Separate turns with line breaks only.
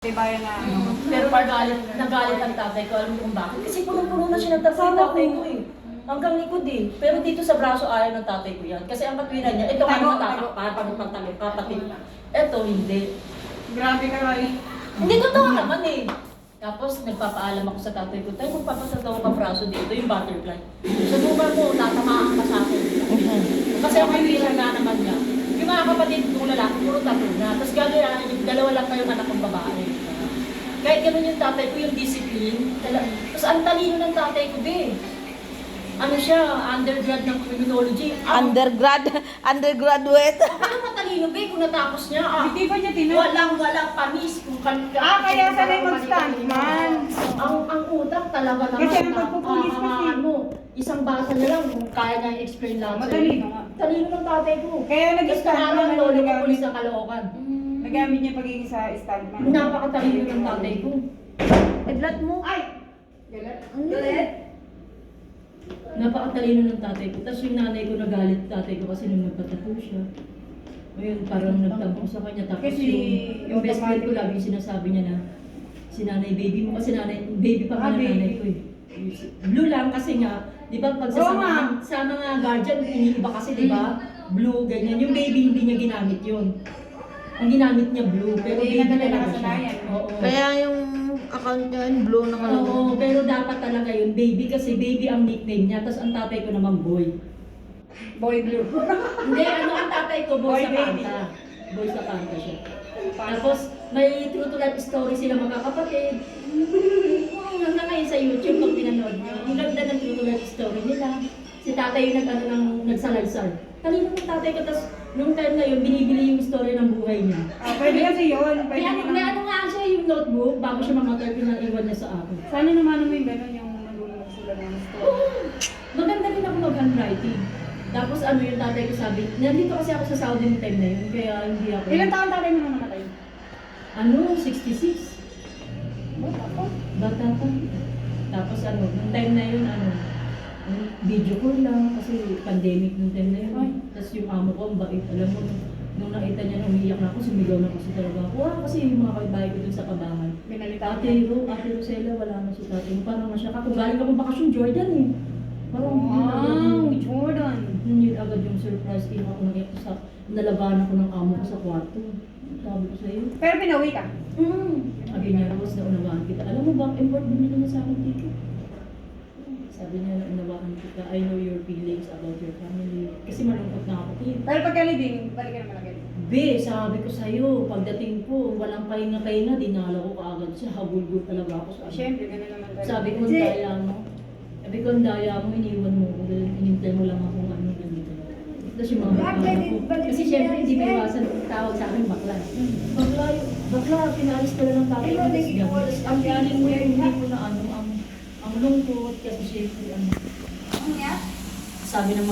Diba yun na
Pero nagalit ang tatay ko, alam mo kung bakit? Kasi punong-puno na siya ng tatay ko eh. Hanggang likod eh. Pero dito sa braso ayaw ng tatay ko yan. Kasi ang katwiran niya, ito nga matatakpan, pagpagtangin, kapatid. Ito hindi.
Grabe ka, Roy.
Hindi totoo naman eh. Tapos nagpapaalam ako sa tatay ko, tayo magpapasal daw ka braso dito, yung butterfly. Subukan mo, tatamaan ka sa akin. Kasi ang katwiran nga naman niya. Yung mga kapatid kong lalaki, puro tattoo na. Tapos gano'n, dalawa lang kayong anak kong babae. Kahit gano'n yung tatay ko, yung discipline. Tapos ang talino ng tatay ko, be. Ano siya, undergrad ng criminology.
Undergraduate.
Ano matalino, be, kung natapos niya?
Hindi ba niya tinuro?
Walang pamis kung
Kaya sanay mag-stand man.
Ang utak talaga naman.
Kasi ang pagpupulis kasi.
Isang basa na lang kung kaya niya i-explain lahat.
Matalino nga.
Talino ng tatay ko.
Kaya
Tapos
nag-stand
araw
man.
ng lolo ko, pulis ng Caloocan.
Nagamit niya pagiging sa stand man.
Napakatalino ng tatay ko.
Edlat mo.
Ay! Galit?
Galit.
Napakatalino ng tatay ko. Tapos yung nanay ko nagalit tatay ko kasi nung nagpatato siya. Ngayon parang nagtampo sa kanya. Tapos
Kasi
yung best friend ko lagi sinasabi niya na si nanay baby mo kasi nanay baby pa nga ng
baby.
nanay ko eh. Blue lang kasi nga, di ba pag
Oo nga.
sa mga guardian, iniiba kasi di ba? Blue, ganyan. Yung baby hindi niya ginamit yun. Ang ginamit niya blue, pero
Hindi
baby
na talaga
talaga siya.
nakasanayan.
Oo.
Kaya yung account niya yun, blue na kalagay.
Oo, pero dapat talaga yun, baby kasi baby ang nickname niya, tapos ang tatay ko naman boy.
Boy blue.
Hindi, ano ang tatay ko, boy
Boy
sa
baby.
kanta. Boy sa kanta siya. Tapos, may true to life story sila magkakapatid. Hanggang ngayon sa YouTube, pag pinanood nyo, ang ganda ng true to life story nila. Si tatay yung nagsalaysal. Talino ng tatay ko, tapos nung time na yun, binibili yung story ng buhay niya.
Pwede kasi yun. Pwede
May ano nga siya yung notebook, bago siya mamatay, pinaiwan niya sa akin.
Sana naman mo yung gano'n yung nagulong sila ng story.
Maganda rin ako mag-handwriting. Tapos ano yung tatay ko sabi, nandito kasi ako sa Saudi ng time na yun, kaya hindi ako.
Ilang taon tatay mo nung namatay?
Ano, 66.
Bata pa.
Bata pa. Tapos ano, nung time na yun, video call lang kasi pandemic nung time na yun.
Ay.
Tapos yung amo ko, ang bait. Alam mo, nung nakita niya na umiiyak na ako, sumigaw na kasi talaga ako. Kasi yung mga kaibahay ko dun sa kabahan.
Binalitaan
Ate Rosella, wala na si tatay mo. Parang na siya. Kung galing ka pa bakasyon, Jordan eh. Parang
Wow, Jordan.
yun agad yung surprise. Iwan ko nang sa nalabanan ko ng amo ko sa kwarto. Sabi ko sa'yo.
Pero pinawi ka.
Sabi niya, Rose, naunawaan kita. Alam mo ba, import bumili niya sa akin dito. Sabi niya, naunawaan kita. I know your feelings about your family. Kasi malungkot na ako.
Pero pagka-living, balik ka naman agad.
Be, sabi ko sa'yo, pagdating ko, walang pahinga-pahinga, dinala ko kaagad siya. Habulgul talaga ako sa akin.
Siyempre, gano'n naman talaga.
Sabi ko, ang daya mo. Sabi ko, ang daya mo, iniwan mo ko. Dahil inintay mo lang ako ng ano ganito. Tapos yung mga bakla ko. Kasi syempre, hindi may iwasan tawag sa akin bakla. Bakla, pinalis ko lang ng tatay ko. Tapos ang feeling mo yung hindi ko na ano, ang lungkot. Kasi syempre, sabi ng